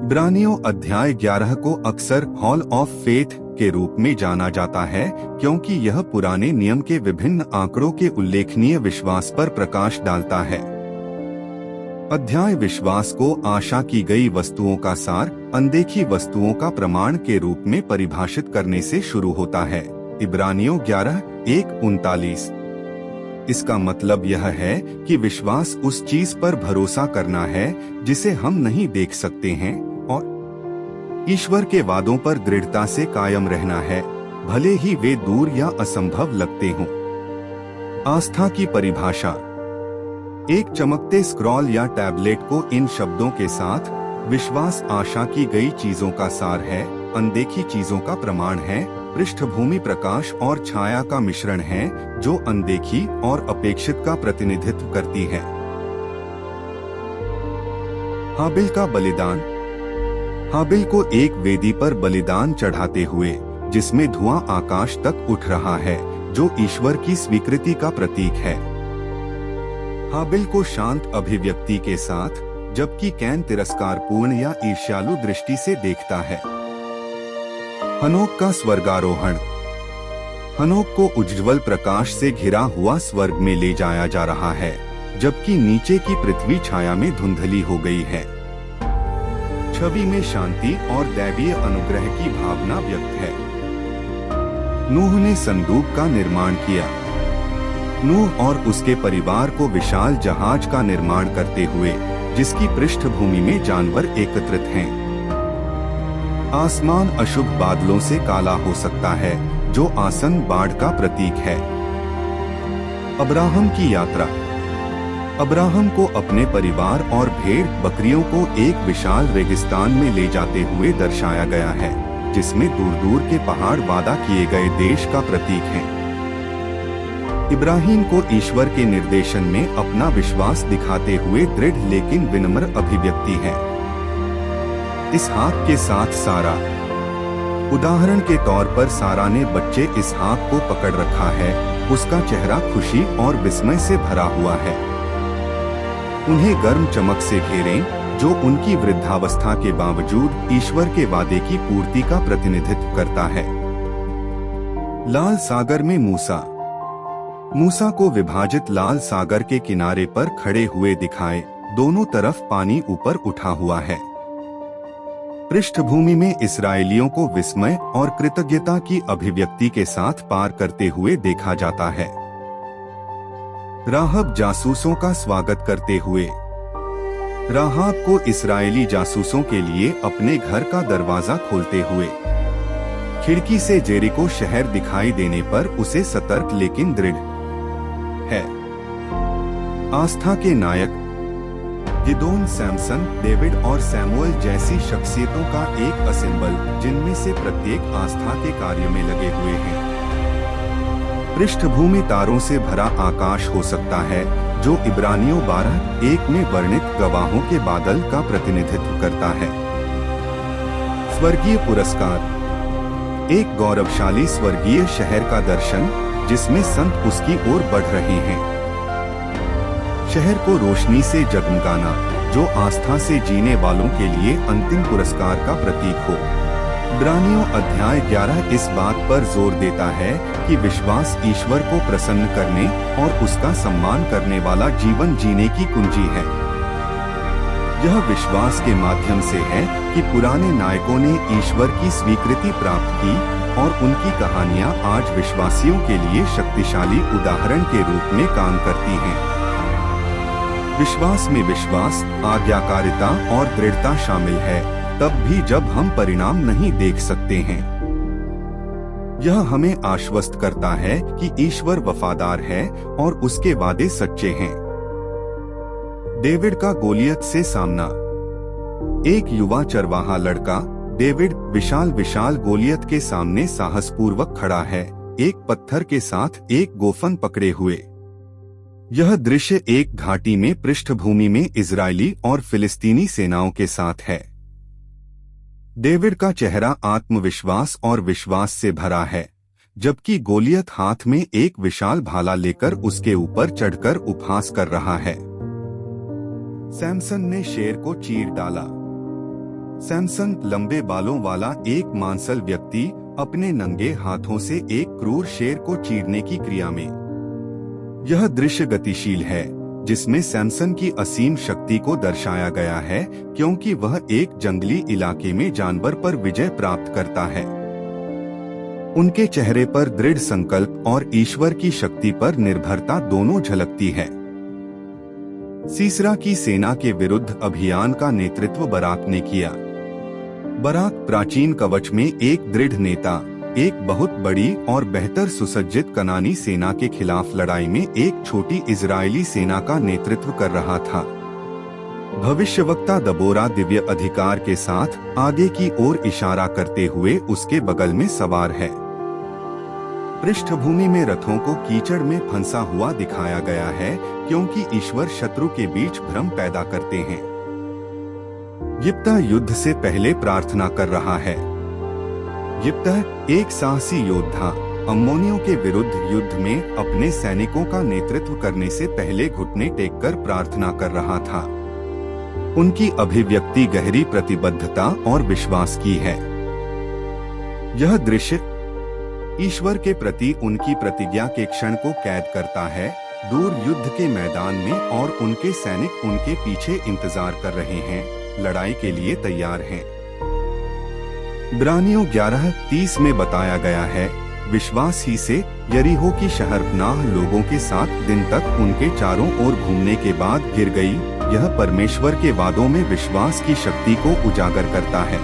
इब्रानियों अध्याय 11 को अक्सर हॉल ऑफ फेथ के रूप में जाना जाता है क्योंकि यह पुराने नियम के विभिन्न आंकड़ों के उल्लेखनीय विश्वास पर प्रकाश डालता है। अध्याय विश्वास को आशा की गई वस्तुओं का सार, अनदेखी वस्तुओं का प्रमाण के रूप में परिभाषित करने से शुरू होता है। इब्रानियों 11:1-39। इसका मतलब यह है कि विश्वास उस चीज पर भरोसा करना है जिसे हम नहीं देख सकते हैं और ईश्वर के वादों पर दृढ़ता से कायम रहना है, भले ही वे दूर या असंभव लगते हों। आस्था की परिभाषा। एक चमकते स्क्रॉल या टैबलेट को इन शब्दों के साथ, विश्वास आशा की गई चीजों का सार है, अनदेखी चीजों का प्रमाण है, पृष्ठभूमि प्रकाश और छाया का मिश्रण है जो अनदेखी और अपेक्षित का प्रतिनिधित्व करती है। हाबिल का बलिदान। हाबिल को एक वेदी पर बलिदान चढ़ाते हुए, जिसमें धुआं आकाश तक उठ रहा है, जो ईश्वर की स्वीकृति का प्रतीक है। हाबिल को शांत अभिव्यक्ति के साथ, जबकि कैन तिरस्कारपूर्ण या ईर्ष्यालु दृष्टि से देखता है। हनोक का स्वर्गारोहण। हनोक को उज्ज्वल प्रकाश से घिरा हुआ स्वर्ग में ले जाया जा रहा है, जबकि नीचे की पृथ्वी छाया में धुंधली हो गई है। छवि में शांति और दैवीय अनुग्रह की भावना व्यक्त है। नूह ने संदूक का निर्माण किया। नूह और उसके परिवार को विशाल जहाज का निर्माण करते हुए, जिसकी पृष्ठभूमि में जानवर एकत्रित हैं। आसमान अशुभ बादलों से काला हो सकता है, जो आसन बाढ़ का प्रतीक है। अब्राहम की यात्रा। अब्राहम को अपने परिवार और भेड़ बकरियों को एक विशाल रेगिस्तान में ले जाते हुए दर्शाया गया है, जिसमें दूर दूर के पहाड़ वादा किए गए देश का प्रतीक हैं। इब्राहिम को ईश्वर के निर्देशन में अपना विश्वास दिखाते हुए दृढ़ लेकिन विनम्र अभिव्यक्ति है। इसहाक के साथ सारा। उदाहरण के तौर पर सारा ने बच्चे इसहाक को पकड़ रखा है, उसका चेहरा खुशी और विस्मय से भरा हुआ है। उन्हें गर्म चमक से घेरें, जो उनकी वृद्धावस्था के बावजूद ईश्वर के वादे की पूर्ति का प्रतिनिधित्व करता है। लाल सागर में मूसा। मूसा को विभाजित लाल सागर के किनारे पर खड़े हुए दिखाए, दोनों तरफ पानी ऊपर उठा हुआ है। पृष्ठभूमि में इस्राएलियों को विस्मय और कृतज्ञता की अभिव्यक्ति के साथ पार करते हुए देखा जाता है। राहब जासूसों का स्वागत करते हुए। राहब को इस्राएली जासूसों के लिए अपने घर का दरवाजा खोलते हुए, खिड़की से जेरिको शहर दिखाई देने पर उसे सतर्क लेकिन दृढ़ है। आस्था के नायक। गिदोन, सैमसन, डेविड और सैमुअल जैसी शख्सियतों का एक असेंबल, जिनमें से प्रत्येक आस्था के कार्य में लगे हुए हैं। पृष्ठभूमि तारों से भरा आकाश हो सकता है, जो इब्रानियों 12:1 में वर्णित गवाहों के बादल का प्रतिनिधित्व करता है। स्वर्गीय पुरस्कार। एक गौरवशाली स्वर्गीय शहर का दर्शन, जिसमें संत उसकी ओर बढ़ रहे हैं। शहर को रोशनी से जगमगाना, जो आस्था से जीने वालों के लिए अंतिम पुरस्कार का प्रतीक हो। इब्रानियों अध्याय 11 इस बात पर जोर देता है कि विश्वास ईश्वर को प्रसन्न करने और उसका सम्मान करने वाला जीवन जीने की कुंजी है। यह विश्वास के माध्यम से है कि पुराने नायकों ने ईश्वर की स्वीकृति प्राप्त की और उनकी कहानियां आज विश्वासियों के लिए शक्तिशाली उदाहरण के रूप में काम करती हैं। विश्वास में विश्वास, आज्ञाकारिता और दृढ़ता शामिल है, तब भी जब हम परिणाम नहीं देख सकते हैं। यह हमें आश्वस्त करता है कि ईश्वर वफादार है और उसके वादे सच्चे हैं। डेविड का गोलियत से सामना। एक युवा चरवाहा लड़का, डेविड, विशाल गोलियत के सामने साहसपूर्वक खड़ा है, एक पत्थर के साथ एक गोफन पकड़े हुए। यह दृश्य एक घाटी में पृष्ठभूमि में इजरायली और फिलिस्तीनी सेनाओं के साथ है। डेविड का चेहरा आत्मविश्वास और विश्वास से भरा है, जबकि गोलियत हाथ में एक विशाल भाला लेकर उसके ऊपर चढ़कर उपहास कर रहा है। सैमसन ने शेर को चीर डाला। सैमसन लंबे बालों वाला एक मांसल व्यक्ति अपने नंगे हाथों से एक क्रूर शेर को चीरने की क्रिया में। यह दृश्य गतिशील है, जिसमें सैमसन की असीम शक्ति को दर्शाया गया है, क्योंकि वह एक जंगली इलाके में जानवर पर विजय प्राप्त करता है। उनके चेहरे पर दृढ़ संकल्प और ईश्वर की शक्ति पर निर्भरता दोनों झलकती है। सीसरा की सेना के विरुद्ध अभियान का नेतृत्व बराक ने किया। बराक प्राचीन कवच में एक दृढ़ नेता, एक बहुत बड़ी और बेहतर सुसज्जित कनानी सेना के खिलाफ लड़ाई में एक छोटी इजरायली सेना का नेतृत्व कर रहा था। भविष्यवक्ता दबोरा दिव्य अधिकार के साथ आगे की ओर इशारा करते हुए उसके बगल में सवार है। पृष्ठभूमि में रथों को कीचड़ में फंसा हुआ दिखाया गया है, क्योंकि ईश्वर शत्रु के बीच भ्रम पैदा करते हैं। यिप्तह युद्ध से पहले प्रार्थना कर रहा है। यिप्तह एक साहसी योद्धा अम्मोनियों के विरुद्ध युद्ध में अपने सैनिकों का नेतृत्व करने से पहले घुटने टेककर प्रार्थना कर रहा था। उनकी अभिव्यक्ति गहरी प्रतिबद्धता और विश्वास की है। यह दृश्य ईश्वर के प्रति उनकी प्रतिज्ञा के क्षण को कैद करता है। दूर युद्ध के मैदान में और उनके सैनिक उनके पीछे इंतजार कर रहे हैं, लड़ाई के लिए तैयार हैं। इब्रानियों 11:30 में बताया गया है, विश्वास ही से यरीहो की शहर पनाह लोगों के साथ दिन तक उनके चारों ओर घूमने के बाद गिर गई। यह परमेश्वर के वादों में विश्वास की शक्ति को उजागर करता है।